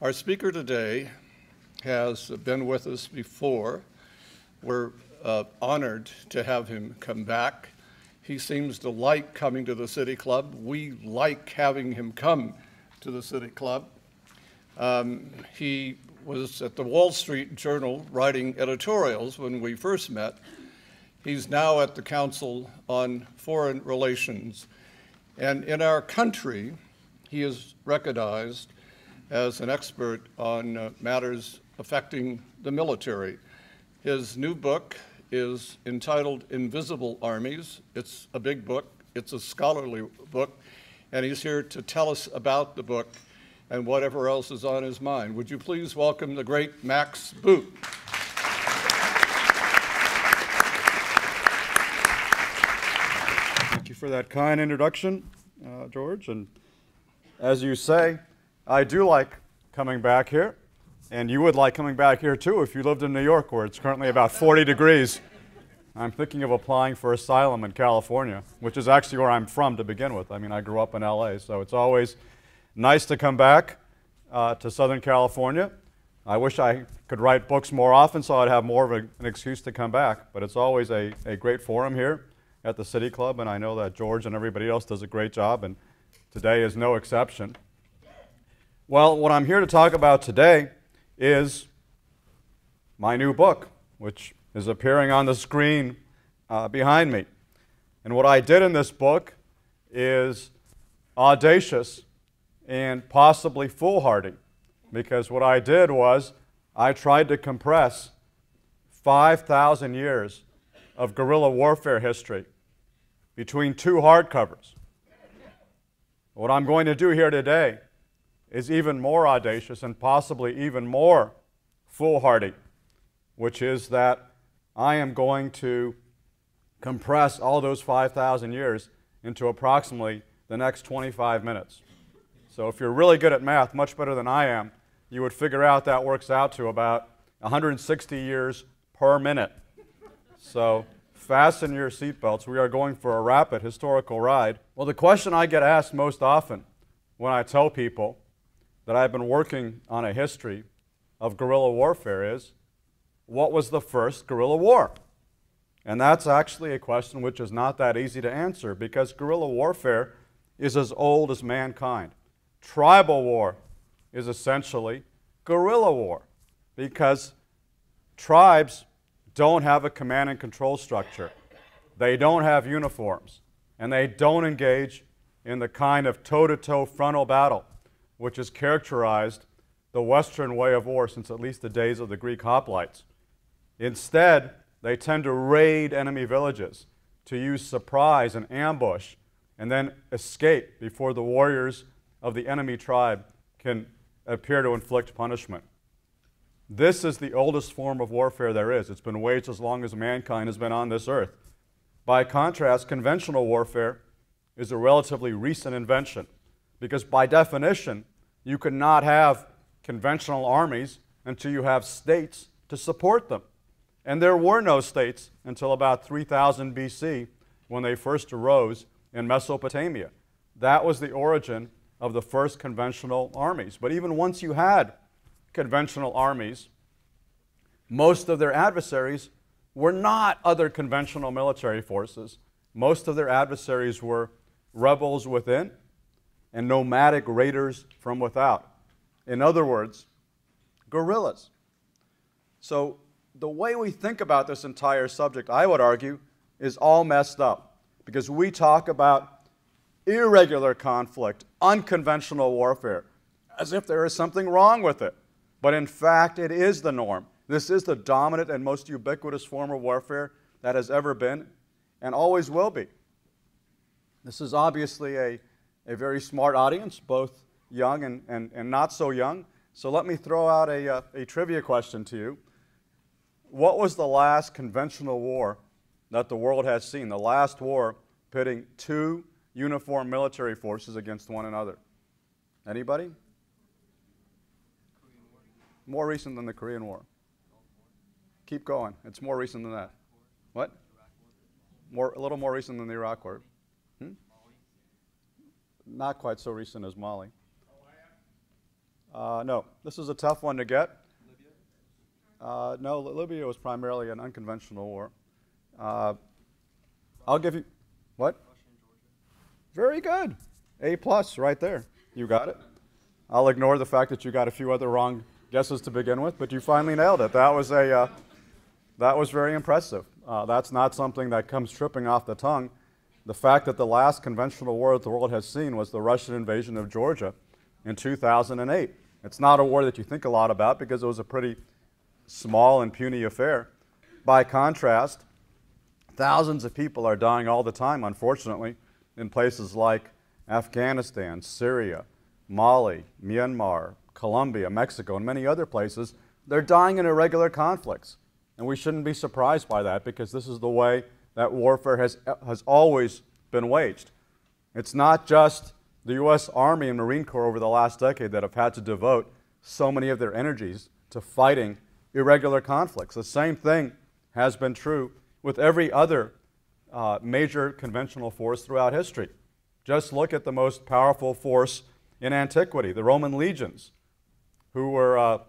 Our speaker today has been with us before. We're honored to have him come back. He seems to like coming to the City Club. We like having him come to the City Club. He was at the Wall Street Journal writing editorials when we first met. He's now at the Council on Foreign Relations. And in our country, he is recognized as an expert on matters affecting the military. His new book is entitled Invisible Armies. It's a big book. It's a scholarly book. And he's here to tell us about the book and whatever else is on his mind. Would you please welcome the great Max Boot? Thank you for that kind introduction, George. And as you say, I do like coming back here, and you would like coming back here too if you lived in New York, where it's currently about 40 degrees. I'm thinking of applying for asylum in California, which is actually where I'm from to begin with. I mean, I grew up in LA, so it's always nice to come back to Southern California. I wish I could write books more often so I'd have more of an excuse to come back, but it's always a great forum here at the City Club, and I know that George and everybody else does a great job, and today is no exception. Well, what I'm here to talk about today is my new book, which is appearing on the screen behind me. And what I did in this book is audacious and possibly foolhardy, because what I did was I tried to compress 5,000 years of guerrilla warfare history between two hardcovers. What I'm going to do here today is even more audacious and possibly even more foolhardy, which is that I am going to compress all those 5,000 years into approximately the next 25 minutes. So if you're really good at math, much better than I am, you would figure out that works out to about 160 years per minute. So fasten your seatbelts. We are going for a rapid historical ride. Well, the question I get asked most often when I tell people that I've been working on a history of guerrilla warfare is, what was the first guerrilla war? And that's actually a question which is not that easy to answer, because guerrilla warfare is as old as mankind. Tribal war is essentially guerrilla war, because tribes don't have a command and control structure. They don't have uniforms, and they don't engage in the kind of toe-to-toe frontal battle which has characterized the Western way of war since at least the days of the Greek hoplites. Instead, they tend to raid enemy villages, to use surprise and ambush, and then escape before the warriors of the enemy tribe can appear to inflict punishment. This is the oldest form of warfare there is. It's been waged as long as mankind has been on this earth. By contrast, conventional warfare is a relatively recent invention, because by definition, you could not have conventional armies until you have states to support them. And there were no states until about 3000 BC, when they first arose in Mesopotamia. That was the origin of the first conventional armies. But even once you had conventional armies, most of their adversaries were not other conventional military forces. Most of their adversaries were rebels within and nomadic raiders from without. In other words, guerrillas. So the way we think about this entire subject, I would argue, is all messed up, because we talk about irregular conflict, unconventional warfare, as if there is something wrong with it. But in fact, it is the norm. This is the dominant and most ubiquitous form of warfare that has ever been and always will be. This is obviously a very smart audience, both young and not so young. So let me throw out a trivia question to you. What was the last conventional war that the world has seen? The last war pitting two uniformed military forces against one another? Anybody? More recent than the Korean War. Keep going. It's more recent than that. What? A little more recent than the Iraq War. Not quite so recent as Mali. No, this is a tough one to get. No, Libya was primarily an unconventional war. I'll give you, what? Very good. A plus right there. You got it. I'll ignore the fact that you got a few other wrong guesses to begin with, but you finally nailed it. That was very impressive. That's not something that comes tripping off the tongue. The fact that the last conventional war that the world has seen was the Russian invasion of Georgia in 2008. It's not a war that you think a lot about because it was a pretty small and puny affair. By contrast, thousands of people are dying all the time, unfortunately, in places like Afghanistan, Syria, Mali, Myanmar, Colombia, Mexico, and many other places. They're dying in irregular conflicts. And we shouldn't be surprised by that because this is the way that warfare has always been waged. It's not just the U.S. Army and Marine Corps over the last decade that have had to devote so many of their energies to fighting irregular conflicts. The same thing has been true with every other major conventional force throughout history. Just look at the most powerful force in antiquity, the Roman legions, who were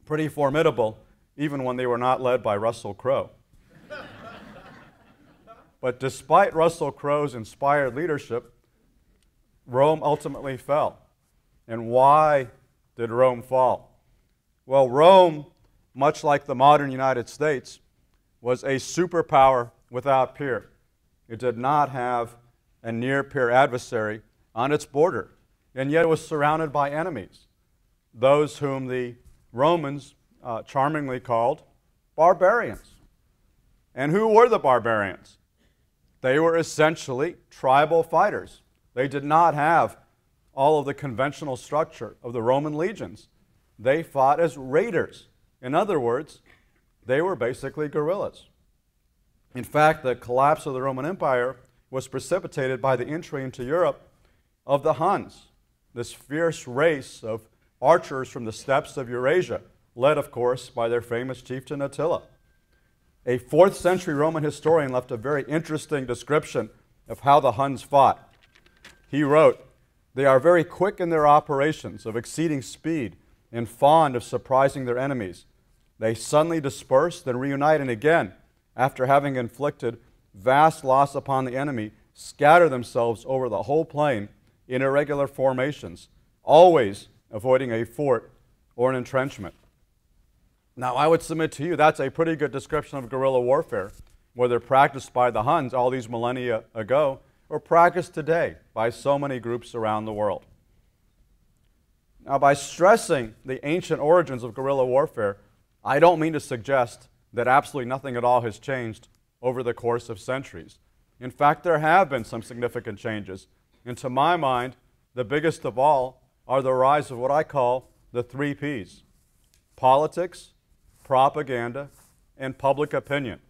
pretty formidable even when they were not led by Russell Crowe. But despite Russell Crowe's inspired leadership, Rome ultimately fell. And why did Rome fall? Well, Rome, much like the modern United States, was a superpower without peer. It did not have a near-peer adversary on its border, and yet it was surrounded by enemies, those whom the Romans charmingly called barbarians. And who were the barbarians? They were essentially tribal fighters. They did not have all of the conventional structure of the Roman legions. They fought as raiders. In other words, they were basically guerrillas. In fact, the collapse of the Roman Empire was precipitated by the entry into Europe of the Huns, this fierce race of archers from the steppes of Eurasia, led, of course, by their famous chieftain Attila. A 4th century Roman historian left a very interesting description of how the Huns fought. He wrote, "They are very quick in their operations, of exceeding speed, and fond of surprising their enemies. They suddenly disperse, then reunite, and again, after having inflicted vast loss upon the enemy, scatter themselves over the whole plain in irregular formations, always avoiding a fort or an entrenchment." Now, I would submit to you that's a pretty good description of guerrilla warfare, whether practiced by the Huns all these millennia ago or practiced today by so many groups around the world. Now, by stressing the ancient origins of guerrilla warfare, I don't mean to suggest that absolutely nothing at all has changed over the course of centuries. In fact, there have been some significant changes. And to my mind, the biggest of all are the rise of what I call the 3 Ps: politics, propaganda, and public opinion.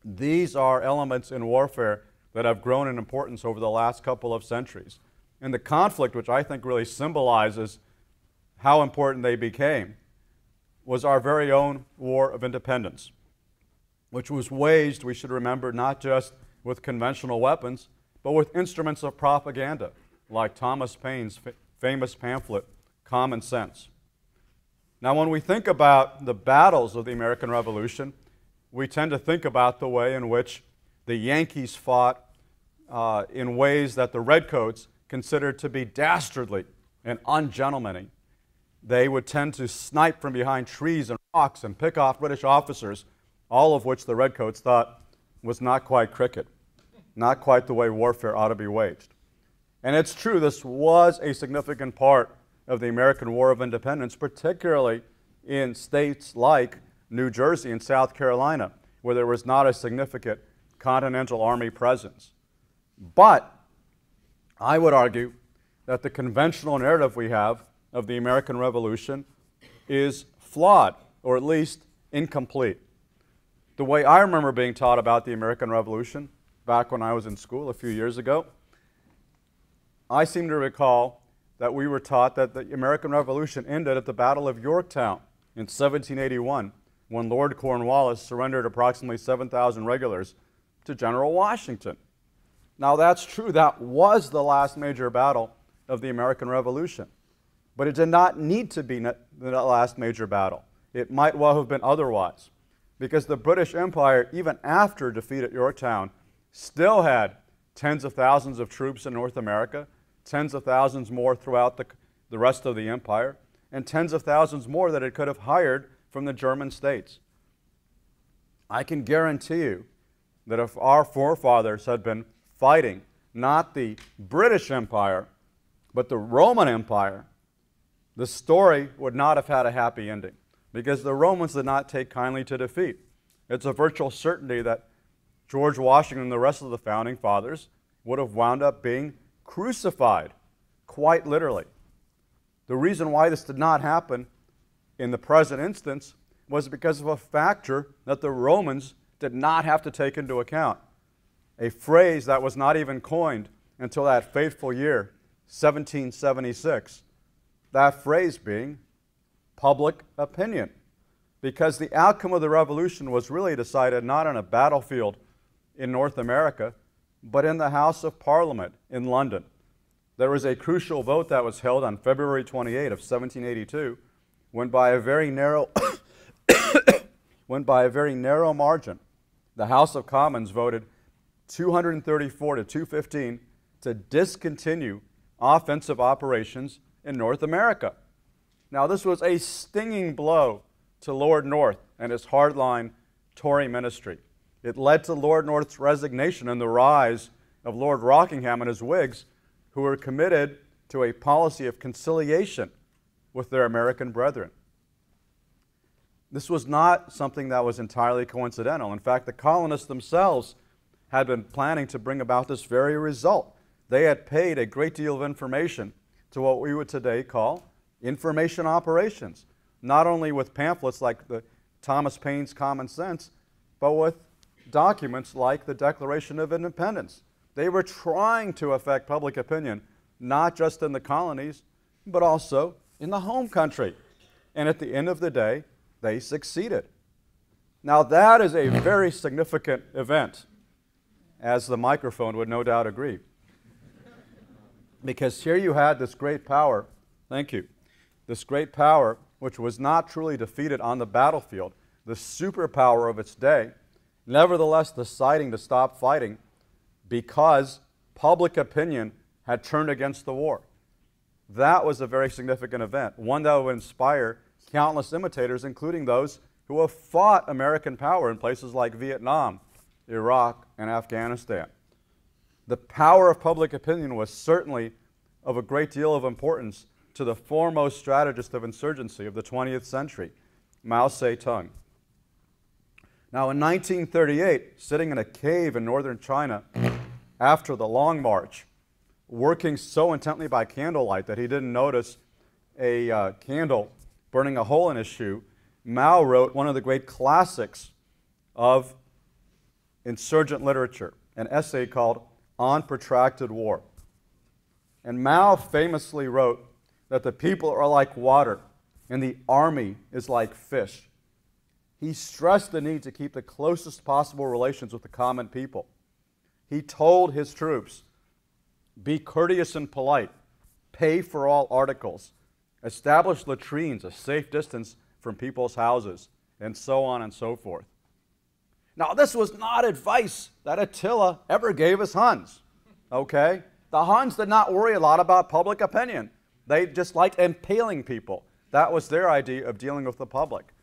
These are elements in warfare that have grown in importance over the last couple of centuries. And the conflict, which I think really symbolizes how important they became, was our very own War of Independence, which was waged, we should remember, not just with conventional weapons, but with instruments of propaganda, like Thomas Paine's famous pamphlet, Common Sense. Now, when we think about the battles of the American Revolution, we tend to think about the way in which the Yankees fought in ways that the Redcoats considered to be dastardly and ungentlemanly. They would tend to snipe from behind trees and rocks and pick off British officers, all of which the Redcoats thought was not quite cricket, not quite the way warfare ought to be waged. And it's true, this was a significant part of the American War of Independence, particularly in states like New Jersey and South Carolina, where there was not a significant Continental Army presence. But I would argue that the conventional narrative we have of the American Revolution is flawed, or at least incomplete. The way I remember being taught about the American Revolution back when I was in school a few years ago, I seem to recall that we were taught that the American Revolution ended at the Battle of Yorktown in 1781, when Lord Cornwallis surrendered approximately 7,000 regulars to General Washington. Now, that's true. That was the last major battle of the American Revolution. But it did not need to be the last major battle. It might well have been otherwise, because the British Empire, even after defeat at Yorktown, still had tens of thousands of troops in North America, tens of thousands more throughout the rest of the empire, and tens of thousands more that it could have hired from the German states. I can guarantee you that if our forefathers had been fighting not the British Empire, but the Roman Empire, the story would not have had a happy ending, because the Romans did not take kindly to defeat. It's a virtual certainty that George Washington and the rest of the founding fathers would have wound up being crucified, quite literally. The reason why this did not happen in the present instance was because of a factor that the Romans did not have to take into account, a phrase that was not even coined until that fateful year, 1776. That phrase being public opinion, because the outcome of the revolution was really decided not on a battlefield in North America, but in the House of Parliament in London. There was a crucial vote that was held on February 28 of 1782, when by a very narrow margin, the House of Commons voted 234 to 215 to discontinue offensive operations in North America. Now, this was a stinging blow to Lord North and his hardline Tory ministry. It led to Lord North's resignation and the rise of Lord Rockingham and his Whigs, who were committed to a policy of conciliation with their American brethren. This was not something that was entirely coincidental. In fact, the colonists themselves had been planning to bring about this very result. They had paid a great deal of information to what we would today call information operations, not only with pamphlets like the Thomas Paine's Common Sense, but with documents like the Declaration of Independence. They were trying to affect public opinion, not just in the colonies, but also in the home country. And at the end of the day, they succeeded. Now, that is a very significant event, as the microphone would no doubt agree. Because here you had this great power, thank you, this great power which was not truly defeated on the battlefield, the superpower of its day, nevertheless deciding to stop fighting because public opinion had turned against the war. That was a very significant event, one that would inspire countless imitators, including those who have fought American power in places like Vietnam, Iraq, and Afghanistan. The power of public opinion was certainly of a great deal of importance to the foremost strategist of insurgency of the 20th century, Mao Zedong. Now, in 1938, sitting in a cave in northern China after the Long March, working so intently by candlelight that he didn't notice a candle burning a hole in his shoe, Mao wrote one of the great classics of insurgent literature, an essay called On Protracted War. And Mao famously wrote that the people are like water and the army is like fish. He stressed the need to keep the closest possible relations with the common people. He told his troops, be courteous and polite, pay for all articles, establish latrines a safe distance from people's houses, and so on and so forth. Now, this was not advice that Attila ever gave his Huns, okay? The Huns did not worry a lot about public opinion. They just liked impaling people. That was their idea of dealing with the public.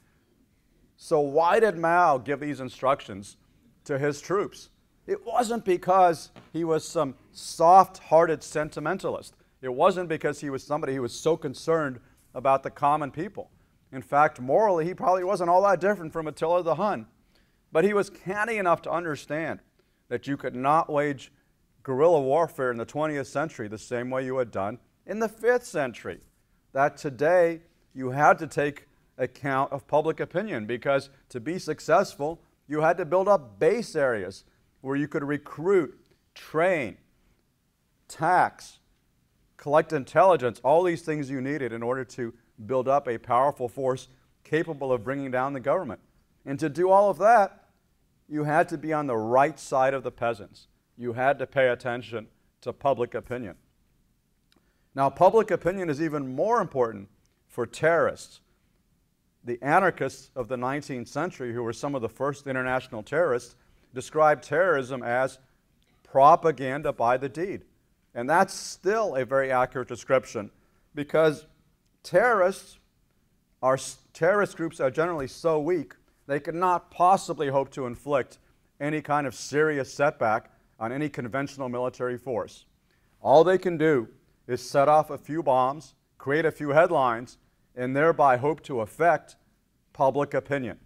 So why did Mao give these instructions to his troops? It wasn't because he was some soft-hearted sentimentalist. It wasn't because he was somebody who was so concerned about the common people. In fact, morally, he probably wasn't all that different from Attila the Hun. But he was canny enough to understand that you could not wage guerrilla warfare in the 20th century the same way you had done in the 5th century. That today you had to take account of public opinion, because to be successful, you had to build up base areas where you could recruit, train, tax, collect intelligence, all these things you needed in order to build up a powerful force capable of bringing down the government. And to do all of that, you had to be on the right side of the peasants. You had to pay attention to public opinion. Now, public opinion is even more important for terrorists. The anarchists of the 19th century, who were some of the first international terrorists, described terrorism as propaganda by the deed. And that's still a very accurate description, because terrorist groups are generally so weak, they cannot possibly hope to inflict any kind of serious setback on any conventional military force. All they can do is set off a few bombs, create a few headlines, and thereby hope to affect public opinion.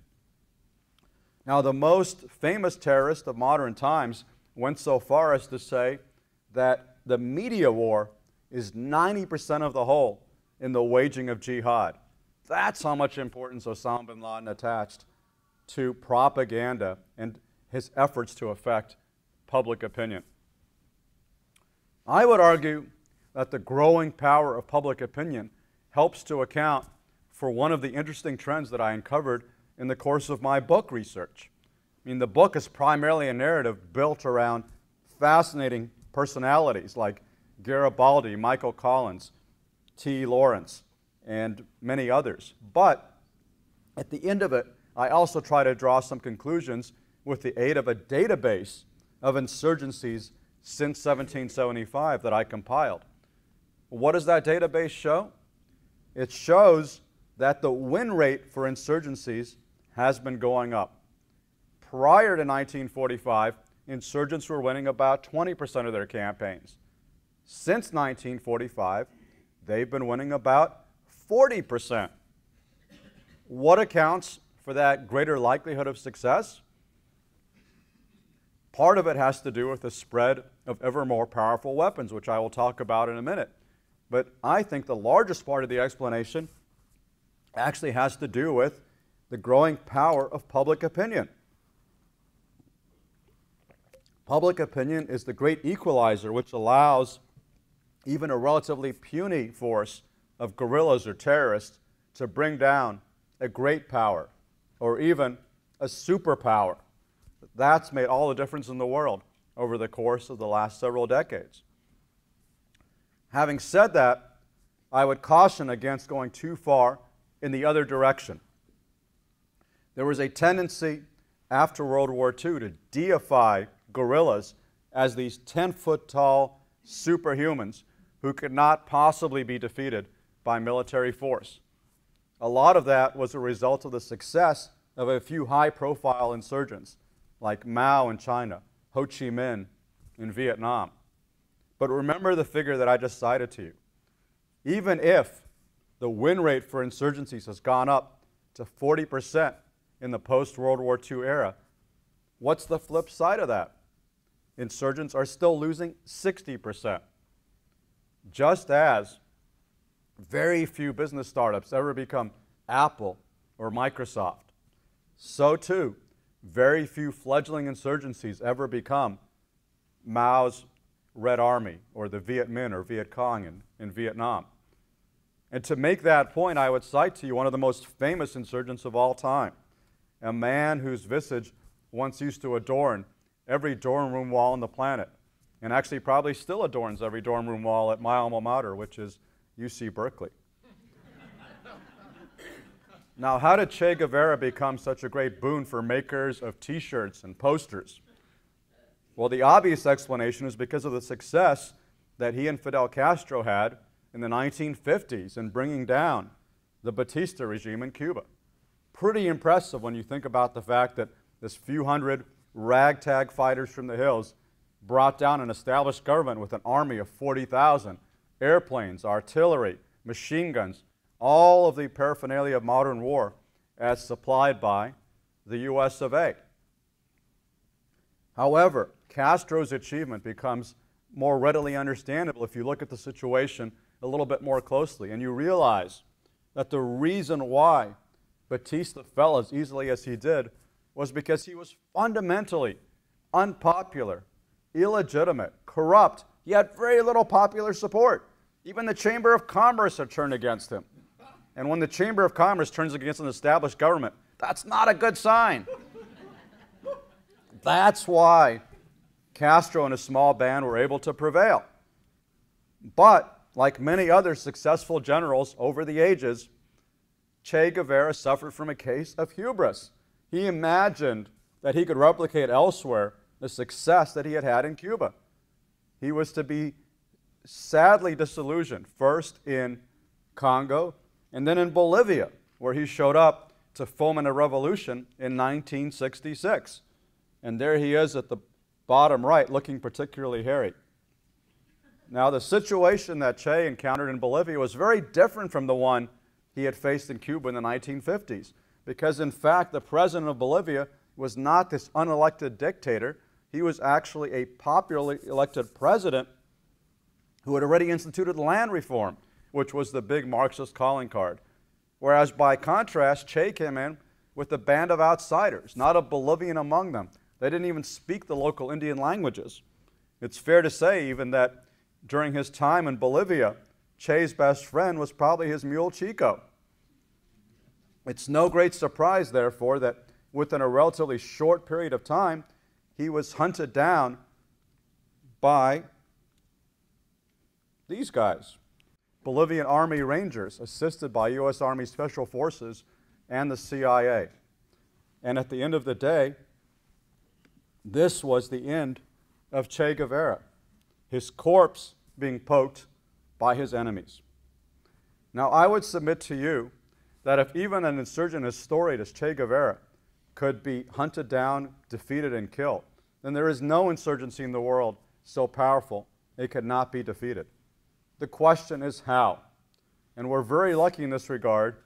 Now, the most famous terrorist of modern times went so far as to say that the media war is 90% of the whole in the waging of jihad. That's how much importance Osama bin Laden attached to propaganda and his efforts to affect public opinion. I would argue that the growing power of public opinion helps to account for one of the interesting trends that I uncovered in the course of my book research. I mean, the book is primarily a narrative built around fascinating personalities like Garibaldi, Michael Collins, T. Lawrence, and many others. But at the end of it, I also try to draw some conclusions with the aid of a database of insurgencies since 1775 that I compiled. What does that database show? It shows that the win rate for insurgencies has been going up. Prior to 1945, insurgents were winning about 20% of their campaigns. Since 1945, they've been winning about 40%. What accounts for that greater likelihood of success? Part of it has to do with the spread of ever more powerful weapons, which I will talk about in a minute. But I think the largest part of the explanation actually has to do with the growing power of public opinion. Public opinion is the great equalizer which allows even a relatively puny force of guerrillas or terrorists to bring down a great power or even a superpower. That's made all the difference in the world over the course of the last several decades. Having said that, I would caution against going too far in the other direction. There was a tendency after World War II to deify guerrillas as these 10-foot-tall superhumans who could not possibly be defeated by military force. A lot of that was a result of the success of a few high-profile insurgents like Mao in China, Ho Chi Minh in Vietnam. But remember the figure that I just cited to you. Even if the win rate for insurgencies has gone up to 40% in the post-World War II era, what's the flip side of that? Insurgents are still losing 60%. Just as very few business startups ever become Apple or Microsoft, so too, very few fledgling insurgencies ever become Mao's Red Army or the Viet Minh or Viet Cong in Vietnam. And to make that point, I would cite to you one of the most famous insurgents of all time, a man whose visage once used to adorn every dorm room wall on the planet, and actually probably still adorns every dorm room wall at my alma mater, which is UC Berkeley. Now, how did Che Guevara become such a great boon for makers of T-shirts and posters? Well, the obvious explanation is because of the success that he and Fidel Castro had in the 1950s in bringing down the Batista regime in Cuba. Pretty impressive when you think about the fact that this few hundred ragtag fighters from the hills brought down an established government with an army of 40,000, airplanes, artillery, machine guns, all of the paraphernalia of modern war as supplied by the US of A. However, Castro's achievement becomes more readily understandable if you look at the situation a little bit more closely and you realize that the reason why Batista fell as easily as he did was because he was fundamentally unpopular, illegitimate, corrupt. He had very little popular support. Even the Chamber of Commerce had turned against him. And when the Chamber of Commerce turns against an established government, that's not a good sign. That's why Castro and a small band were able to prevail. But like many other successful generals over the ages, Che Guevara suffered from a case of hubris. He imagined that he could replicate elsewhere the success that he had had in Cuba. He was to be sadly disillusioned, first in Congo and then in Bolivia, where he showed up to foment a revolution in 1966. And there he is at the bottom right, looking particularly hairy. Now, the situation that Che encountered in Bolivia was very different from the one he had faced in Cuba in the 1950s, because in fact, the president of Bolivia was not this unelected dictator. He was actually a popularly elected president who had already instituted land reform, which was the big Marxist calling card. Whereas by contrast, Che came in with a band of outsiders, not a Bolivian among them. They didn't even speak the local Indian languages. It's fair to say even that during his time in Bolivia, Che's best friend was probably his mule Chico. It's no great surprise, therefore, that within a relatively short period of time, he was hunted down by these guys, Bolivian Army Rangers, assisted by U.S. Army Special Forces and the CIA. And at the end of the day, this was the end of Che Guevara, his corpse being poked by his enemies. Now, I would submit to you that if even an insurgent as storied as Che Guevara could be hunted down, defeated, and killed, then there is no insurgency in the world so powerful it could not be defeated. The question is how. And we're very lucky in this regard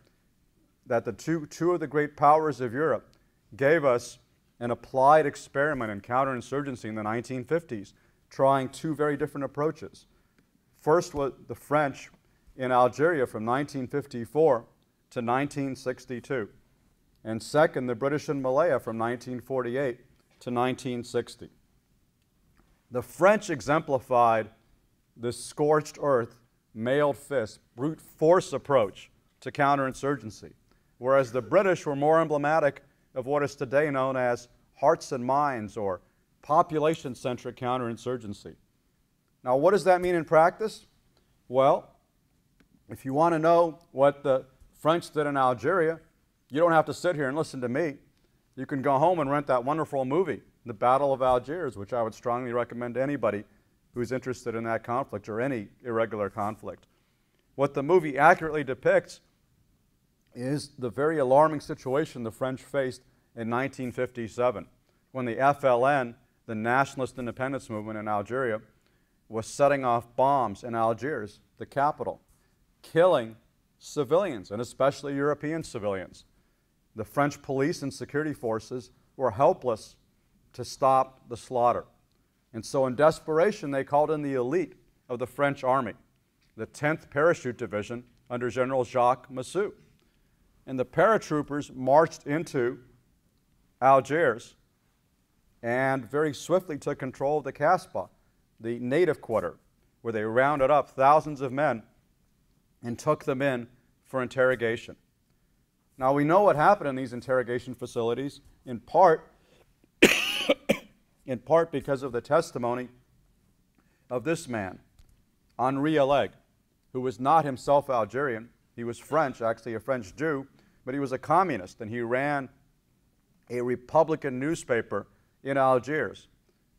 that the two of the great powers of Europe gave us an applied experiment in counterinsurgency in the 1950s, trying two very different approaches. First was the French in Algeria from 1954 to 1962. And second, the British in Malaya from 1948 to 1960. The French exemplified this scorched earth, mailed fist, brute force approach to counterinsurgency, whereas the British were more emblematic of what is today known as hearts and minds or population-centric counterinsurgency. Now, what does that mean in practice? Well, if you want to know what the French did in Algeria, you don't have to sit here and listen to me. You can go home and rent that wonderful movie, The Battle of Algiers, which I would strongly recommend to anybody who's interested in that conflict or any irregular conflict. What the movie accurately depicts is the very alarming situation the French faced in 1957 when the FLN, the Nationalist Independence Movement in Algeria, was setting off bombs in Algiers, the capital, killing civilians, and especially European civilians. The French police and security forces were helpless to stop the slaughter. And so in desperation, they called in the elite of the French army, the 10th Parachute Division under General Jacques Massu. And the paratroopers marched into Algiers and very swiftly took control of the Casbah, the native quarter, where they rounded up thousands of men and took them in for interrogation. Now, we know what happened in these interrogation facilities, in part because of the testimony of this man, Henri Alleg, who was not himself Algerian. He was French, actually a French Jew, but he was a communist, and he ran a Republican newspaper in Algiers.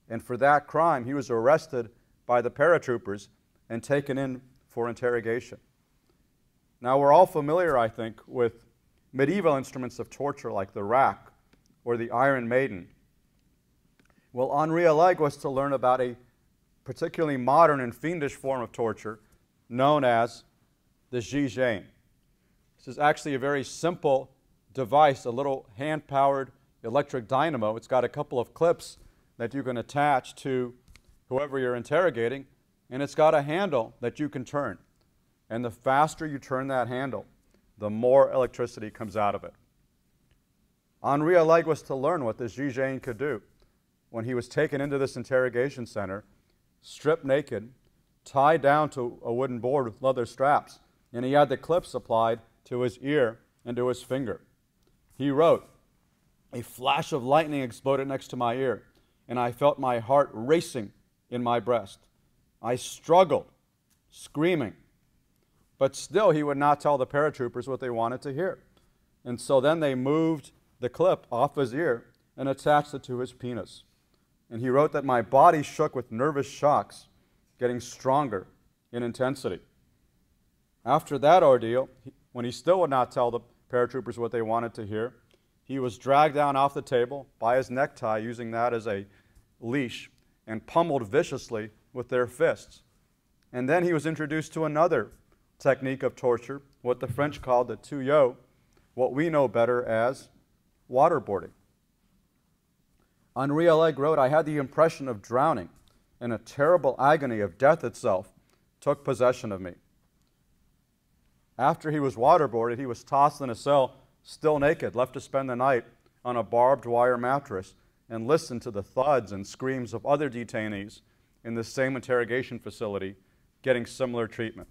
And for that crime, he was arrested by the paratroopers and taken in for interrogation. Now, we're all familiar, I think, with medieval instruments of torture like the rack or the Iron Maiden. Well, Henri Alleg was to learn about a particularly modern and fiendish form of torture known as the Jeane J. This is actually a very simple device, a little hand-powered electric dynamo. It's got a couple of clips that you can attach to whoever you're interrogating, and it's got a handle that you can turn. And the faster you turn that handle, the more electricity comes out of it. Henri Alleg was to learn what the Jeane J could do when he was taken into this interrogation center, stripped naked, tied down to a wooden board with leather straps, and he had the clips applied to his ear and to his finger. He wrote, "A flash of lightning exploded next to my ear, and I felt my heart racing in my breast. I struggled, screaming, But still, he would not tell the paratroopers what they wanted to hear. And so then they moved the clip off his ear and attached it to his penis. And he wrote that my body shook with nervous shocks, getting stronger in intensity. After that ordeal, when he still would not tell the paratroopers what they wanted to hear, he was dragged down off the table by his necktie, using that as a leash, and pummeled viciously with their fists. And then he was introduced to another technique of torture, what the French called the tuyau, what we know better as waterboarding. Henri Alleg wrote, I had the impression of drowning, and a terrible agony of death itself took possession of me. After he was waterboarded, he was tossed in a cell, still naked, left to spend the night on a barbed wire mattress and listen to the thuds and screams of other detainees in the same interrogation facility getting similar treatment.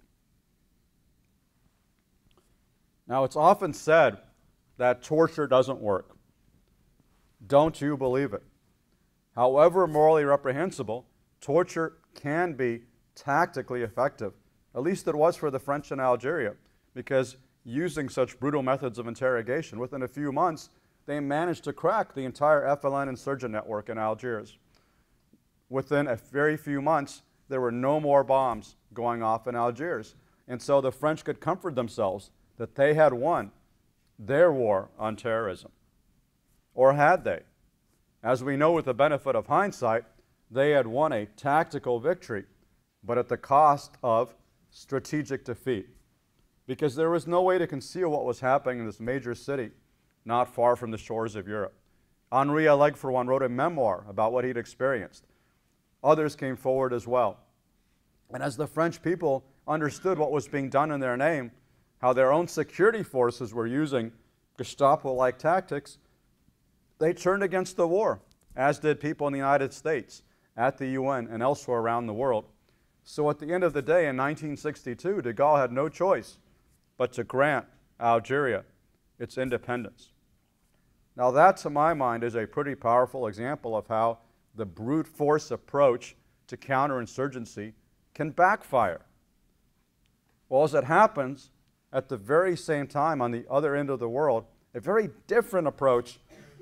Now, it's often said that torture doesn't work. Don't you believe it? However morally reprehensible, torture can be tactically effective. At least it was for the French in Algeria, because using such brutal methods of interrogation, within a few months, they managed to crack the entire FLN insurgent network in Algiers. Within a very few months, there were no more bombs going off in Algiers. And so the French could comfort themselves that they had won their war on terrorism. Or had they? As we know with the benefit of hindsight, they had won a tactical victory, but at the cost of strategic defeat. Because there was no way to conceal what was happening in this major city not far from the shores of Europe. Henri Alleg, for one, wrote a memoir about what he'd experienced. Others came forward as well. And as the French people understood what was being done in their name, how their own security forces were using Gestapo-like tactics, they turned against the war, as did people in the United States, at the UN, and elsewhere around the world. So at the end of the day, in 1962, de Gaulle had no choice but to grant Algeria its independence. Now that, to my mind, is a pretty powerful example of how the brute force approach to counterinsurgency can backfire. Well, as it happens, at the very same time, on the other end of the world, a very different approach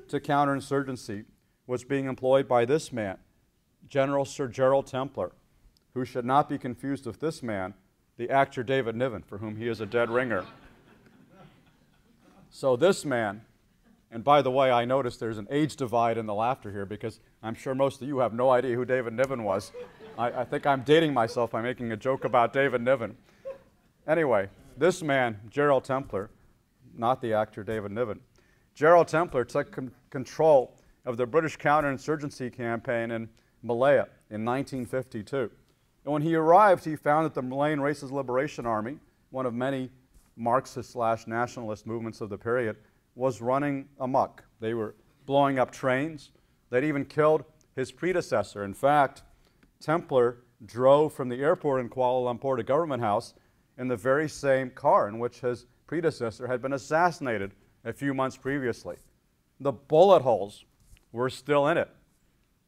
to counterinsurgency was being employed by this man, General Sir Gerald Templer, who should not be confused with this man, the actor David Niven, for whom he is a dead ringer. So this man, and by the way, I noticed there's an age divide in the laughter here, because I'm sure most of you have no idea who David Niven was. I think I'm dating myself by making a joke about David Niven. Anyway, this man, Gerald Templer, not the actor David Niven, Gerald Templer took control of the British counterinsurgency campaign in Malaya in 1952. And when he arrived, he found that the Malayan Races Liberation Army, one of many Marxist/nationalist movements of the period, was running amok. They were blowing up trains. They'd even killed his predecessor. In fact, Templer drove from the airport in Kuala Lumpur to Government House in the very same car in which his predecessor had been assassinated a few months previously. The bullet holes were still in it.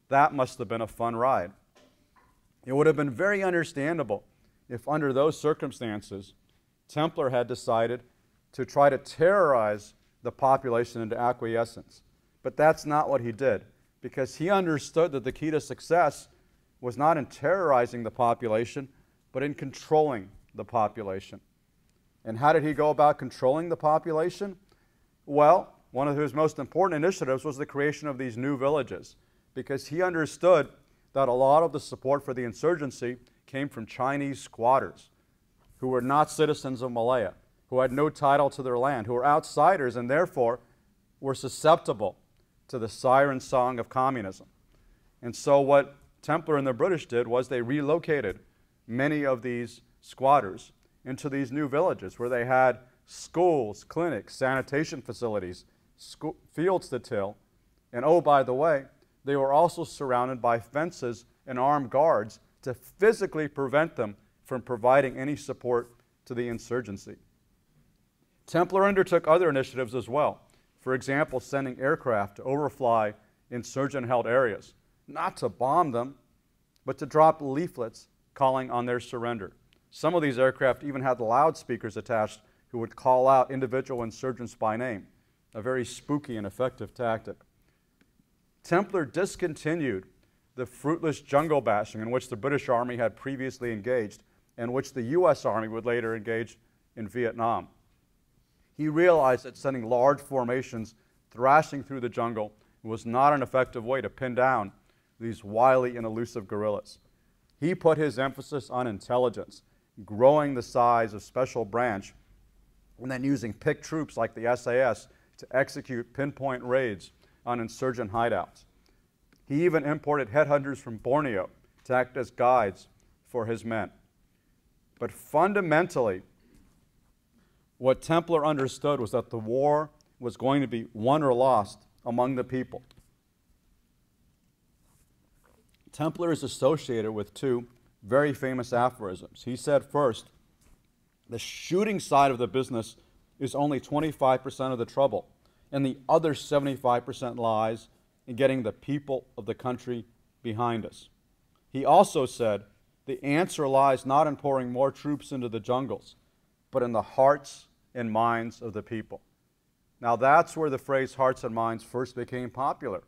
That must have been a fun ride. It would have been very understandable if, under those circumstances, Templer had decided to try to terrorize the population into acquiescence. But that's not what he did, because he understood that the key to success was not in terrorizing the population, but in controlling the population. And how did he go about controlling the population? Well, one of his most important initiatives was the creation of these new villages, because he understood that a lot of the support for the insurgency came from Chinese squatters who were not citizens of Malaya, who had no title to their land, who were outsiders and therefore were susceptible to the siren song of communism. And so what Templer and the British did was they relocated many of these squatters into these new villages where they had schools, clinics, sanitation facilities, fields to till, and oh, by the way, they were also surrounded by fences and armed guards to physically prevent them from providing any support to the insurgency. Templer undertook other initiatives as well. For example, sending aircraft to overfly insurgent-held areas, not to bomb them, but to drop leaflets calling on their surrender. Some of these aircraft even had loudspeakers attached who would call out individual insurgents by name, a very spooky and effective tactic. Templer discontinued the fruitless jungle bashing in which the British Army had previously engaged and which the U.S. Army would later engage in Vietnam. He realized that sending large formations thrashing through the jungle was not an effective way to pin down these wily and elusive guerrillas. He put his emphasis on intelligence, growing the size of Special Branch, and then using picked troops like the SAS to execute pinpoint raids on insurgent hideouts. He even imported headhunters from Borneo to act as guides for his men. But fundamentally, what Templer understood was that the war was going to be won or lost among the people. Templer is associated with two very famous aphorisms. He said first, the shooting side of the business is only 25% of the trouble, and the other 75% lies in getting the people of the country behind us. He also said, the answer lies not in pouring more troops into the jungles, but in the hearts and minds of the people. Now that's where the phrase hearts and minds first became popular.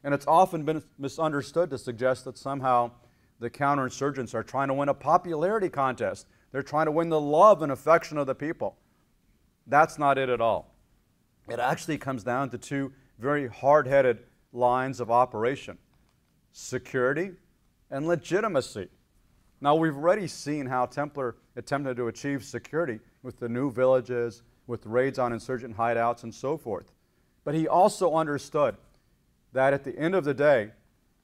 And it's often been misunderstood to suggest that somehow the counterinsurgents are trying to win a popularity contest. They're trying to win the love and affection of the people. That's not it at all. It actually comes down to two very hard-headed lines of operation: security and legitimacy. Now, we've already seen how Templer attempted to achieve security with the new villages, with raids on insurgent hideouts, and so forth. But he also understood that at the end of the day,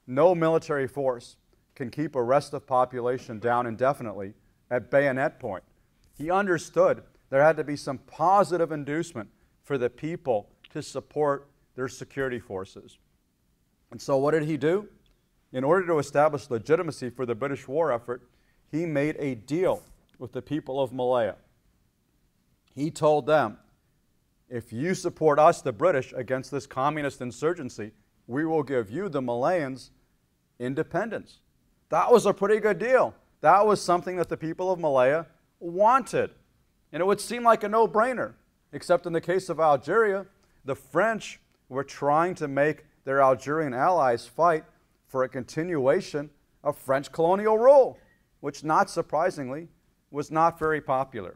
no military force can keep a restive population down indefinitely at bayonet point. He understood there had to be some positive inducement for the people to support their security forces. And so what did he do? In order to establish legitimacy for the British war effort, he made a deal with the people of Malaya. He told them, if you support us, the British, against this communist insurgency, we will give you, the Malayans, independence. That was a pretty good deal. That was something that the people of Malaya wanted. And it would seem like a no-brainer, except in the case of Algeria, the French were trying to make their Algerian allies fight for a continuation of French colonial rule, which, not surprisingly, was not very popular.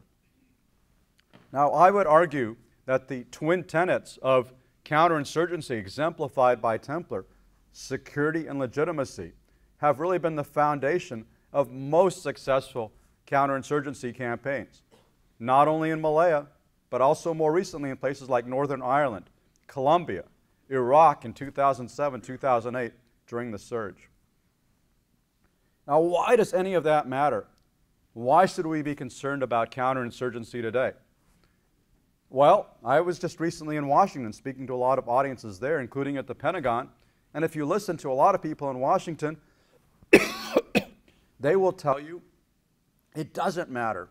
Now, I would argue that the twin tenets of counterinsurgency exemplified by Templer, security and legitimacy, have really been the foundation of most successful counterinsurgency campaigns, not only in Malaya, but also more recently in places like Northern Ireland, Colombia, Iraq in 2007, 2008, during the surge. Now, why does any of that matter? Why should we be concerned about counterinsurgency today? Well, I was just recently in Washington speaking to a lot of audiences there, including at the Pentagon, and if you listen to a lot of people in Washington, they will tell you it doesn't matter.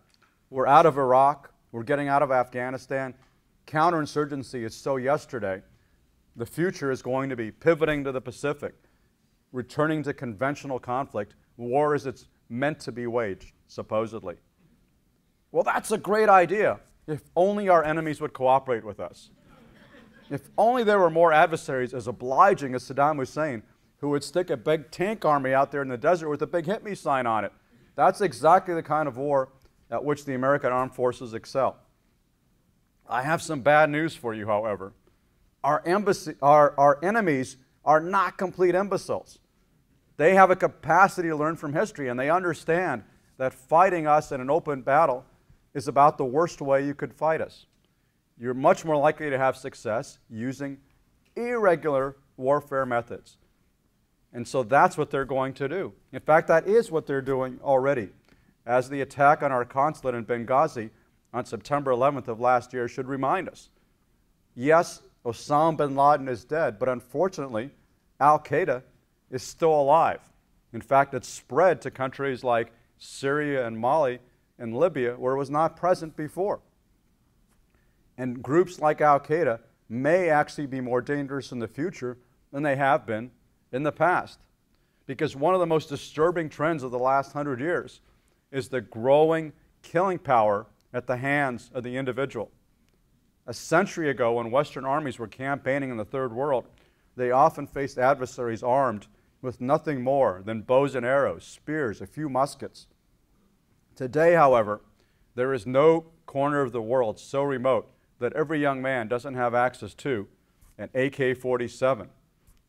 We're out of Iraq, we're getting out of Afghanistan, counterinsurgency is so yesterday. The future is going to be pivoting to the Pacific, returning to conventional conflict, war as it's meant to be waged, supposedly. Well, that's a great idea, if only our enemies would cooperate with us. If only there were more adversaries as obliging as Saddam Hussein, who would stick a big tank army out there in the desert with a big hit me sign on it. That's exactly the kind of war at which the American armed forces excel. I have some bad news for you, however. Our enemies are not complete imbeciles. They have a capacity to learn from history, and they understand that fighting us in an open battle is about the worst way you could fight us. You're much more likely to have success using irregular warfare methods. And so that's what they're going to do. In fact, that is what they're doing already. As the attack on our consulate in Benghazi on September 11th of last year should remind us. Yes, Osama bin Laden is dead, but unfortunately, Al-Qaeda is still alive. In fact, it's spread to countries like Syria and Mali and Libya, where it was not present before. And groups like Al-Qaeda may actually be more dangerous in the future than they have been in the past. Because one of the most disturbing trends of the last 100 years is the growing killing power at the hands of the individual. A century ago, when Western armies were campaigning in the Third World, they often faced adversaries armed with nothing more than bows and arrows, spears, a few muskets. Today, however, there is no corner of the world so remote that every young man doesn't have access to an AK-47,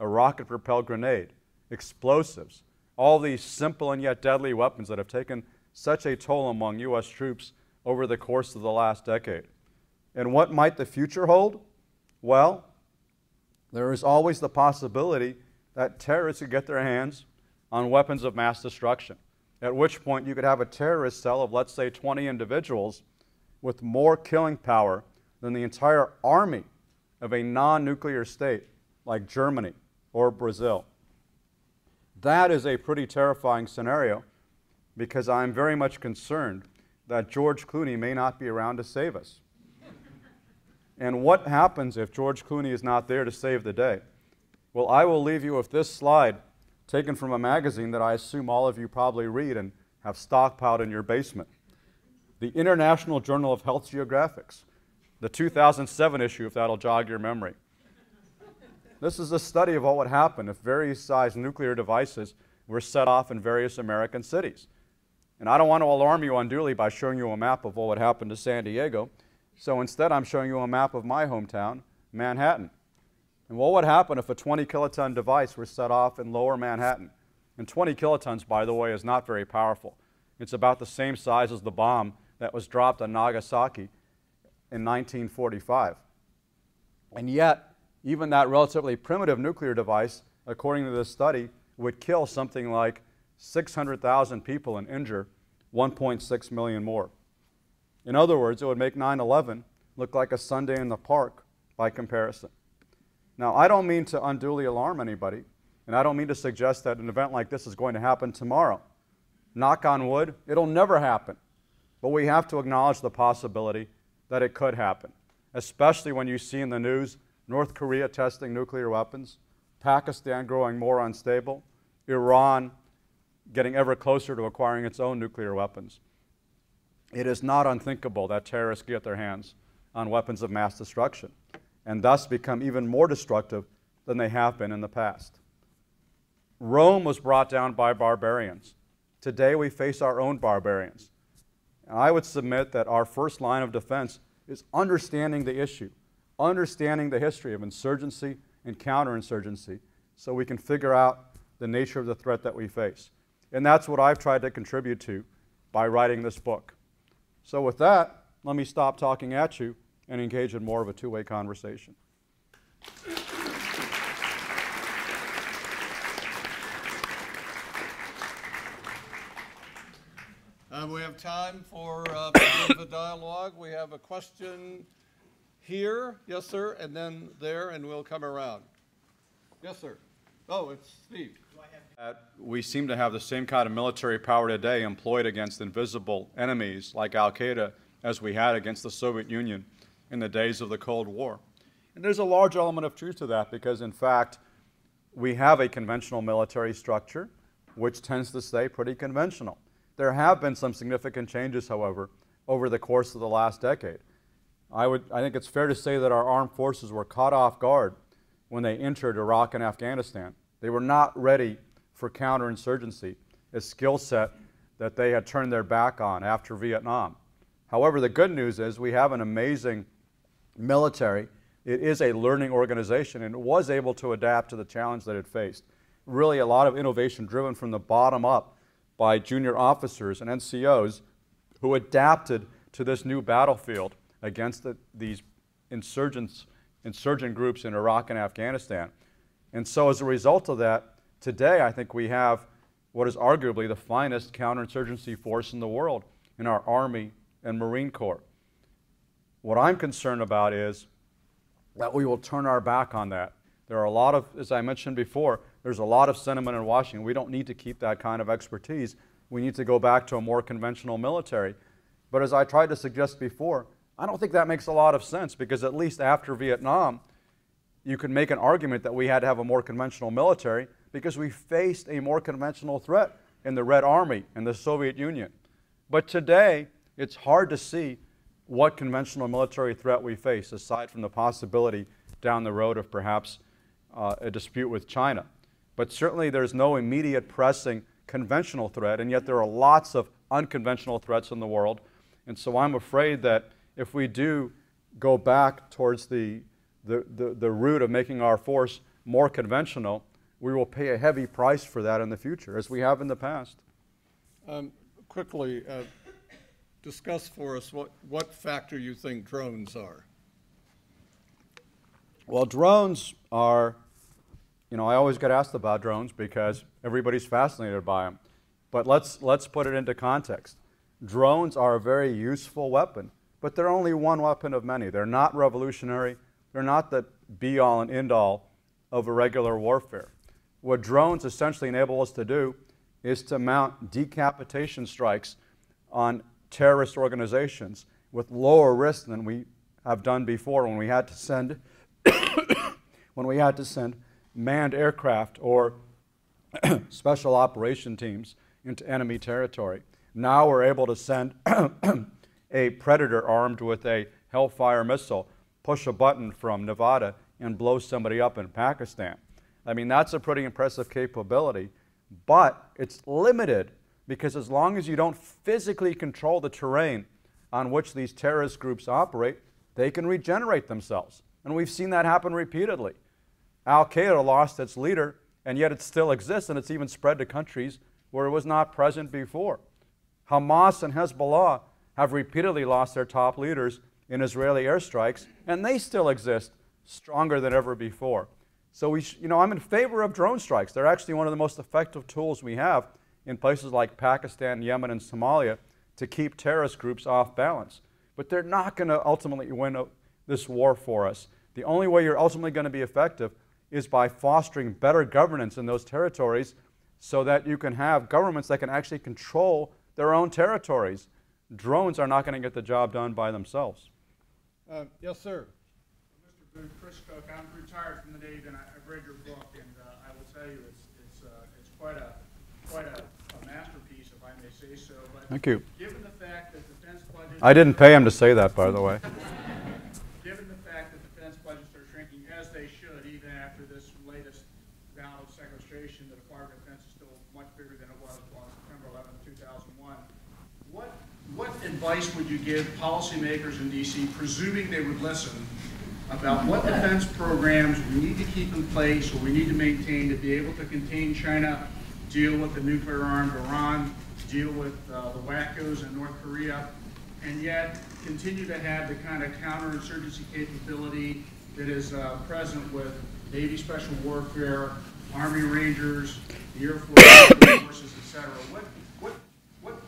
a rocket-propelled grenade, explosives, all these simple and yet deadly weapons that have taken such a toll among U.S. troops over the course of the last decade. And what might the future hold? Well, there is always the possibility that terrorists could get their hands on weapons of mass destruction, at which point you could have a terrorist cell of, let's say, 20 individuals with more killing power than the entire army of a non-nuclear state like Germany or Brazil. That is a pretty terrifying scenario, because I'm very much concerned that George Clooney may not be around to save us. And what happens if George Clooney is not there to save the day? Well, I will leave you with this slide taken from a magazine that I assume all of you probably read and have stockpiled in your basement. The International Journal of Health Geographics, the 2007 issue, if that'll jog your memory. This is a study of what would happen if various sized nuclear devices were set off in various American cities. And I don't want to alarm you unduly by showing you a map of what would happen to San Diego, so instead I'm showing you a map of my hometown, Manhattan. And what would happen if a 20 kiloton device were set off in lower Manhattan? And 20 kilotons, by the way, is not very powerful. It's about the same size as the bomb that was dropped on Nagasaki in 1945. And yet, even that relatively primitive nuclear device, according to this study, would kill something like 600,000 people and injure 1.6 million more. In other words, it would make 9/11 look like a Sunday in the park by comparison. Now, I don't mean to unduly alarm anybody, and I don't mean to suggest that an event like this is going to happen tomorrow. Knock on wood, it'll never happen. But we have to acknowledge the possibility that it could happen, especially when you see in the news North Korea testing nuclear weapons, Pakistan growing more unstable, Iran getting ever closer to acquiring its own nuclear weapons. It is not unthinkable that terrorists get their hands on weapons of mass destruction, and thus become even more destructive than they have been in the past. Rome was brought down by barbarians. Today we face our own barbarians. And I would submit that our first line of defense is understanding the issue, understanding the history of insurgency and counterinsurgency, so we can figure out the nature of the threat that we face. And that's what I've tried to contribute to by writing this book. So with that, let me stop talking at you and engage in more of a two-way conversation. We have time for a bit of a dialogue. We have a question here, yes sir, and then there, and we'll come around. Yes sir. Oh, it's Steve. We seem to have the same kind of military power today employed against invisible enemies like Al-Qaeda as we had against the Soviet Union in the days of the Cold War. And there's a large element of truth to that, because in fact we have a conventional military structure which tends to stay pretty conventional. There have been some significant changes, however, over the course of the last decade. I think it's fair to say that our armed forces were caught off guard when they entered Iraq and Afghanistan. They were not ready for counterinsurgency, a skill set that they had turned their back on after Vietnam. However, the good news is we have an amazing military. It is a learning organization, and it was able to adapt to the challenge that it faced. Really a lot of innovation driven from the bottom up by junior officers and NCOs who adapted to this new battlefield against these insurgent groups in Iraq and Afghanistan. And so as a result of that, today I think we have what is arguably the finest counterinsurgency force in the world in our Army and Marine Corps. What I'm concerned about is that we will turn our back on that. There are a lot of, as I mentioned before, there's a lot of sentiment in Washington. We don't need to keep that kind of expertise. We need to go back to a more conventional military. But as I tried to suggest before, I don't think that makes a lot of sense, because at least after Vietnam, you could make an argument that we had to have a more conventional military because we faced a more conventional threat in the Red Army and the Soviet Union. But today, it's hard to see what conventional military threat we face, aside from the possibility down the road of perhaps a dispute with China. But certainly there's no immediate pressing conventional threat, and yet there are lots of unconventional threats in the world. And so I'm afraid that if we do go back towards the route of making our force more conventional, we will pay a heavy price for that in the future, as we have in the past. Quickly, discuss for us what factor you think drones are. Well, drones are, I always get asked about drones because everybody's fascinated by them. But let's put it into context. Drones are a very useful weapon, but they're only one weapon of many. They're not revolutionary. They're not the be-all and end-all of irregular warfare. What drones essentially enable us to do is to mount decapitation strikes on terrorist organizations with lower risk than we have done before when we had to send manned aircraft or special operation teams into enemy territory. Now we're able to send a Predator armed with a Hellfire missile, push a button from Nevada and blow somebody up in Pakistan. I mean, that's a pretty impressive capability, but it's limited because as long as you don't physically control the terrain on which these terrorist groups operate, they can regenerate themselves. And we've seen that happen repeatedly. Al-Qaeda lost its leader, and yet it still exists, and it's even spread to countries where it was not present before. Hamas and Hezbollah have repeatedly lost their top leaders in Israeli airstrikes, and they still exist stronger than ever before. So I'm in favor of drone strikes. They're actually one of the most effective tools we have in places like Pakistan, Yemen, and Somalia to keep terrorist groups off balance. But they're not going to ultimately win this war for us. The only way you're ultimately going to be effective is by fostering better governance in those territories so that you can have governments that can actually control their own territories. Drones are not going to get the job done by themselves. Yes, sir. Mr. Booth, Chris Cook, I'm retired from the Navy, and I've read your book, and I will tell you it's quite a masterpiece, if I may say so. But thank you. Given the fact that defense budgets... I didn't pay him to say that, by the way. Given the fact that defense budgets are shrinking, as they should, even after this latest round of sequestration, the Department of Defense is still much bigger than it was on September 11, 2001. What advice would you give policymakers in D.C., presuming they would listen, about what defense programs we need to keep in place or we need to maintain to be able to contain China, deal with the nuclear-armed Iran, deal with the wackos in North Korea, and yet continue to have the kind of counterinsurgency capability that is present with Navy Special Warfare, Army Rangers, the Air Force, Air Forces, etc.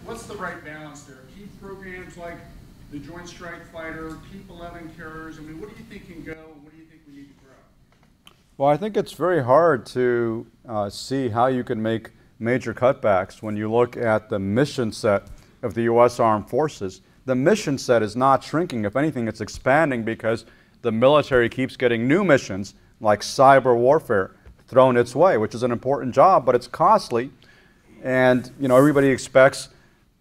What's the right balance there? Keep programs like the Joint Strike Fighter, keep 11 carriers. I mean, what do you think can go, and what do you think we need to grow? Well, I think it's very hard to see how you can make major cutbacks when you look at the mission set of the U.S. Armed Forces. The mission set is not shrinking. If anything, it's expanding because the military keeps getting new missions like cyber warfare thrown its way, which is an important job, but it's costly. And everybody expects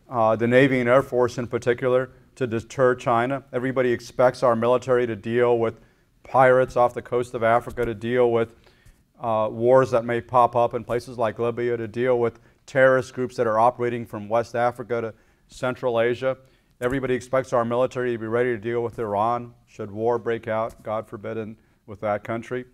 the Navy and Air Force in particular to deter China. Everybody expects our military to deal with pirates off the coast of Africa, to deal with wars that may pop up in places like Libya, to deal with terrorist groups that are operating from West Africa to Central Asia. Everybody expects our military to be ready to deal with Iran should war break out, God forbid, with that country.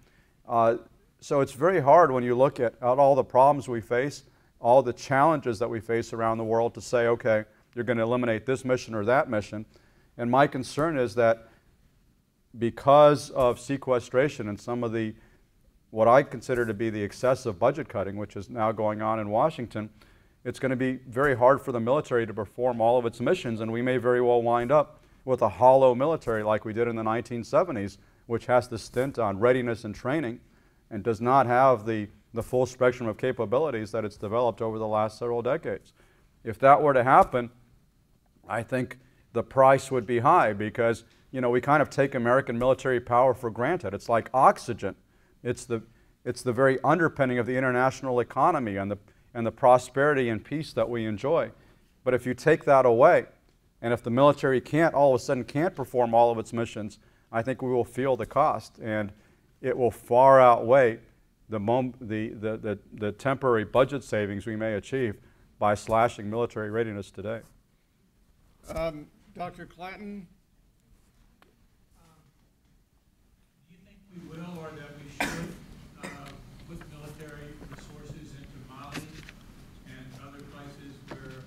So it's very hard when you look at all the problems we face, all the challenges that we face around the world, to say, okay, you're going to eliminate this mission or that mission. And my concern is that because of sequestration and some of the, what I consider to be the excessive budget cutting, which is now going on in Washington, it's going to be very hard for the military to perform all of its missions, and we may very well wind up with a hollow military like we did in the 1970s, which has to stint on readiness and training and does not have the full spectrum of capabilities that it's developed over the last several decades. If that were to happen, I think the price would be high because, we kind of take American military power for granted. It's like oxygen. It's the very underpinning of the international economy and the prosperity and peace that we enjoy. But if you take that away, And if the military all of a sudden can't perform all of its missions, I think we will feel the cost, and it will far outweigh the temporary budget savings we may achieve by slashing military readiness today. Dr. Clanton? Do you think we will, or that we should, put military resources into Mali and other places where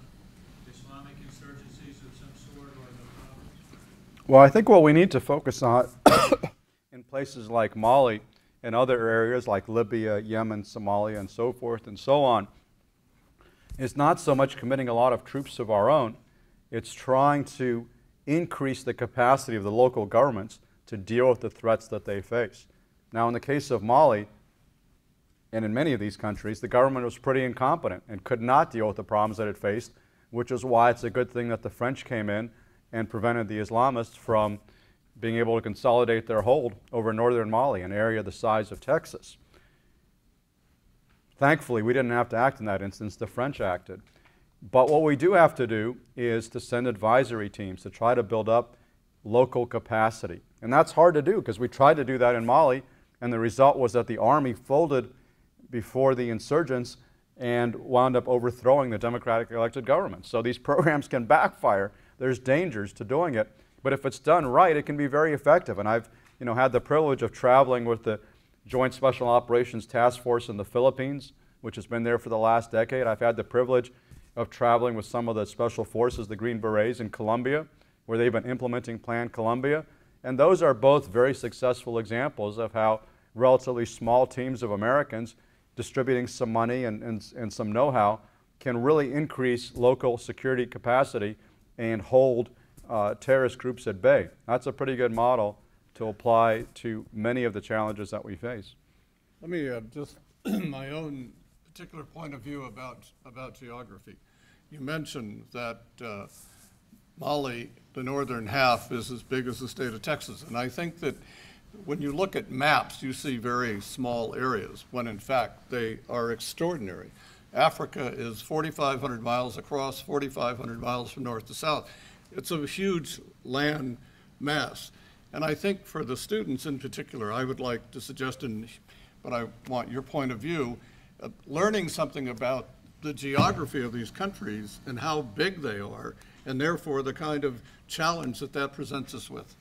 Islamic insurgencies of some sort are the problem? Well, I think what we need to focus on in places like Mali and other areas like Libya, Yemen, Somalia, and so forth and so on is not so much committing a lot of troops of our own. It's trying to increase the capacity of the local governments to deal with the threats that they face. Now, in the case of Mali, and in many of these countries, the government was pretty incompetent and could not deal with the problems that it faced, which is why it's a good thing that the French came in and prevented the Islamists from being able to consolidate their hold over northern Mali, an area the size of Texas. Thankfully, we didn't have to act in that instance. The French acted. But what we do have to do is to send advisory teams to try to build up local capacity. And that's hard to do because we tried to do that in Mali, and the result was that the army folded before the insurgents and wound up overthrowing the democratically elected government. So these programs can backfire. There's dangers to doing it. But if it's done right, it can be very effective. And I've had the privilege of traveling with the Joint Special Operations Task Force in the Philippines, which has been there for the last decade. I've had the privilege of traveling with some of the special forces, the Green Berets in Colombia, where they've been implementing Plan Colombia. And those are both very successful examples of how relatively small teams of Americans distributing some money and some know-how can really increase local security capacity and hold terrorist groups at bay. That's a pretty good model to apply to many of the challenges that we face. Let me just my own particular point of view about geography. You mentioned that Mali, the northern half, is as big as the state of Texas. And I think that when you look at maps, you see very small areas, when in fact they are extraordinary. Africa is 4,500 miles across, 4,500 miles from north to south. It's a huge land mass. And I think for the students in particular, I would like to suggest, but I want your point of view, learning something about the geography of these countries and how big they are, and therefore the kind of challenge that presents us with.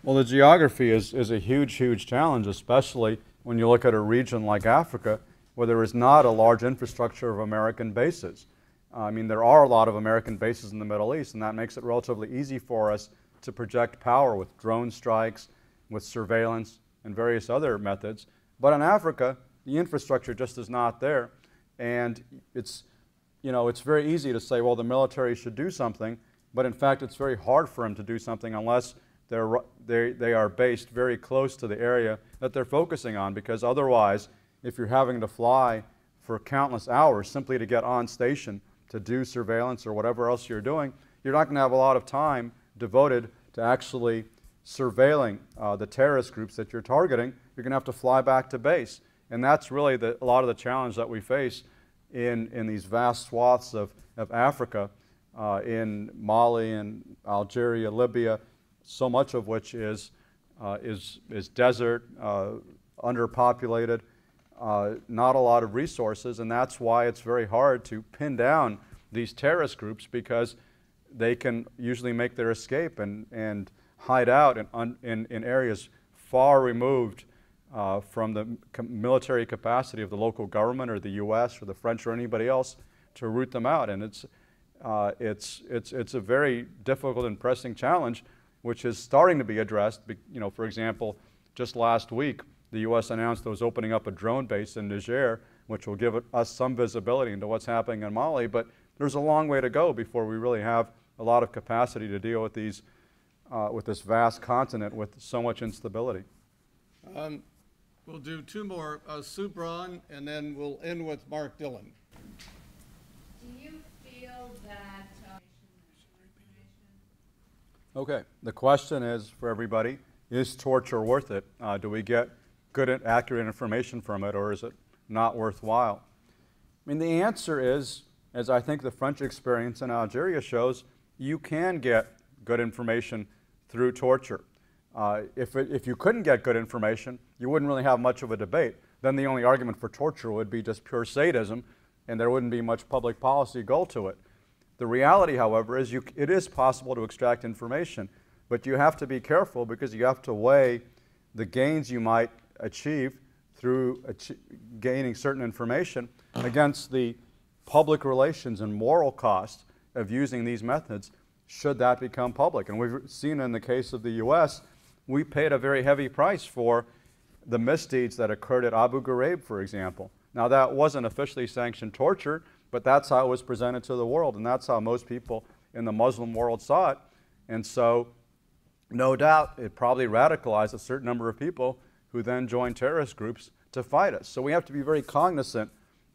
Well, the geography is a huge, huge challenge, especially when you look at a region like Africa, where there is not a large infrastructure of American bases. I mean, there are a lot of American bases in the Middle East, and that makes it relatively easy for us to project power with drone strikes, with surveillance, and various other methods. But in Africa, the infrastructure just is not there. And it's very easy to say, well, the military should do something, but in fact, it's very hard for them to do something unless they are based very close to the area that they're focusing on, because otherwise, if you're having to fly for countless hours simply to get on station to do surveillance or whatever else you're doing, you're not going to have a lot of time devoted to actually surveilling the terrorist groups that you're targeting. You're going to have to fly back to base. And that's really a lot of the challenge that we face in these vast swaths of Africa, in Mali and Algeria, Libya, so much of which is desert, underpopulated, not a lot of resources, and that's why it's very hard to pin down these terrorist groups, because they can usually make their escape and hide out in areas far removed from the military capacity of the local government or the U.S. or the French or anybody else to root them out. And it's a very difficult and pressing challenge, which is starting to be addressed. For example, just last week, the U.S. announced it was opening up a drone base in Niger, which will give us some visibility into what's happening in Mali. But there's a long way to go before we really have a lot of capacity to deal with these, with this vast continent with so much instability. We'll do two more, Sue Braun, and then we'll end with Mark Dillon. Do you feel that Okay, the question is for everybody, is torture worth it? Do we get good and accurate information from it, or is it not worthwhile? I mean, the answer is, as I think the French experience in Algeria shows, you can get good information through torture. If you couldn't get good information, you wouldn't really have much of a debate. Then the only argument for torture would be just pure sadism, and there wouldn't be much public policy goal to it. The reality, however, is it is possible to extract information, but you have to be careful because you have to weigh the gains you might achieve through gaining certain information against the public relations and moral cost of using these methods should that become public. And we've seen in the case of the US, we paid a very heavy price for the misdeeds that occurred at Abu Ghraib, for example. Now that wasn't officially sanctioned torture, but that's how it was presented to the world, and that's how most people in the Muslim world saw it. And so, no doubt, it probably radicalized a certain number of people who then joined terrorist groups to fight us. So we have to be very cognizant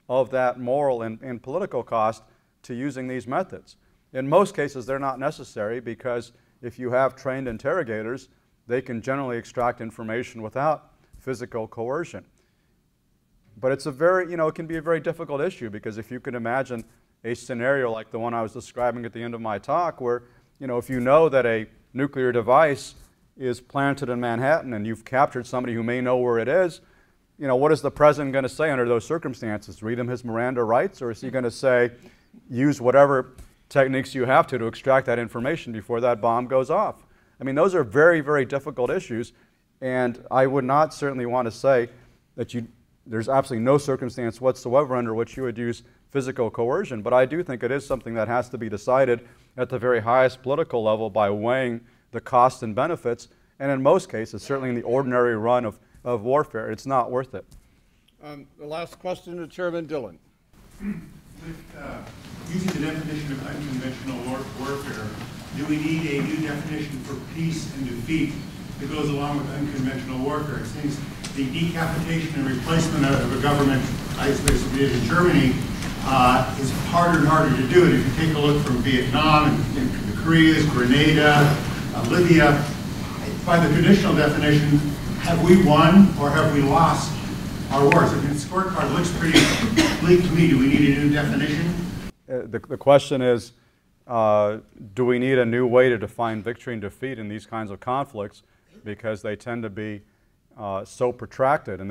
of that moral and political cost to using these methods. In most cases, they're not necessary because if you have trained interrogators, they can generally extract information without physical coercion. But it's a very, it can be a very difficult issue because if you can imagine a scenario like the one I was describing at the end of my talk where, if you know that a nuclear device is planted in Manhattan and you've captured somebody who may know where it is, what is the president going to say under those circumstances? Read him his Miranda rights, or is he going to say, use whatever techniques you have to extract that information before that bomb goes off? I mean, those are very, very difficult issues, and I would not certainly want to say that there's absolutely no circumstance whatsoever under which you would use physical coercion, but I do think it is something that has to be decided at the very highest political level by weighing the costs and benefits, and in most cases, certainly in the ordinary run of warfare, it's not worth it. The last question to Chairman Dillon. Using the definition of unconventional warfare, do we need a new definition for peace and defeat that goes along with unconventional warfare? It seems the decapitation and replacement of a government, as we did in Germany, is harder and harder to do. And if you take a look from Vietnam and the Koreas, Grenada, Libya, by the traditional definition, have we won or have we lost our wars? I mean, the scorecard looks pretty bleak to me. Do we need a new definition? The question is, do we need a new way to define victory and defeat in these kinds of conflicts because they tend to be so protracted and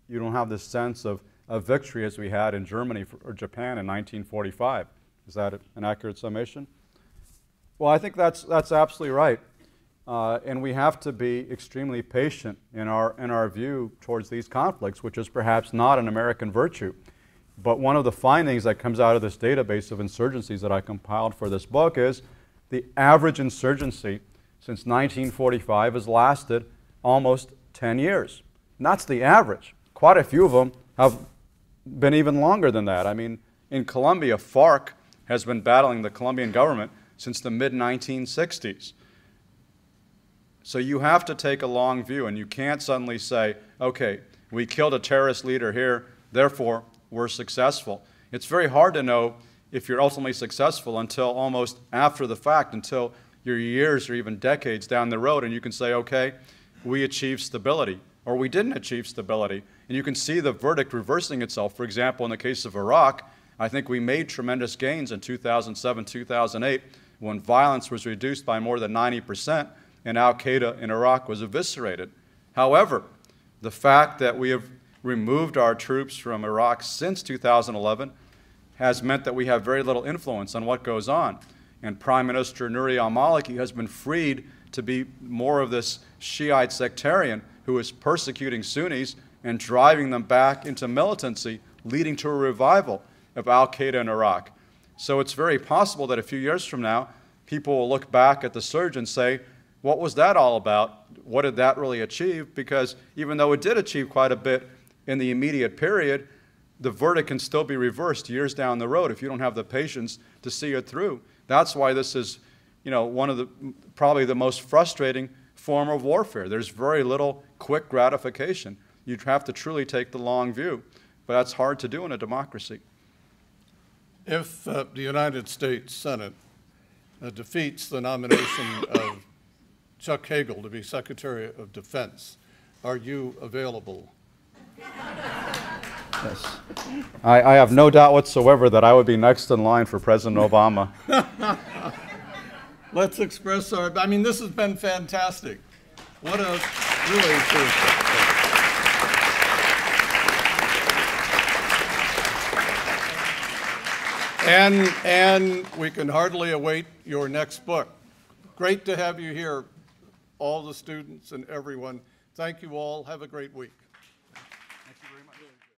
you don't have this sense of victory as we had in Germany or Japan in 1945. Is that an accurate summation? Well, I think that's absolutely right. And we have to be extremely patient in our view towards these conflicts, which is perhaps not an American virtue. But one of the findings that comes out of this database of insurgencies that I compiled for this book is the average insurgency since 1945 has lasted almost 10 years. And that's the average. Quite a few of them have been even longer than that. I mean, in Colombia, FARC has been battling the Colombian government since the mid-1960s. So you have to take a long view, and you can't suddenly say, okay, we killed a terrorist leader here, therefore we're successful. It's very hard to know if you're ultimately successful until almost after the fact, until you're years or even decades down the road, and you can say, okay, we achieved stability, or we didn't achieve stability. And you can see the verdict reversing itself. For example, in the case of Iraq, I think we made tremendous gains in 2007, 2008, when violence was reduced by more than 90%, and al-Qaeda in Iraq was eviscerated. However, the fact that we have removed our troops from Iraq since 2011 has meant that we have very little influence on what goes on. And Prime Minister Nouri al-Maliki has been freed to be more of this Shiite sectarian who is persecuting Sunnis and driving them back into militancy, leading to a revival of al-Qaeda in Iraq. So it's very possible that a few years from now, people will look back at the surge and say, what was that all about? What did that really achieve? Because even though it did achieve quite a bit in the immediate period, the verdict can still be reversed years down the road if you don't have the patience to see it through. That's why this is, one of the probably the most frustrating form of warfare. There's very little quick gratification. You'd have to truly take the long view, but that's hard to do in a democracy. If the United States Senate defeats the nomination of Chuck Hagel to be Secretary of Defense, are you available? Yes. I have no doubt whatsoever that I would be next in line for President Obama. Let's express our, I mean, this has been fantastic. What a really terrific. And we can hardly await your next book. Great to have you here, all the students and everyone. Thank you all. Have a great week.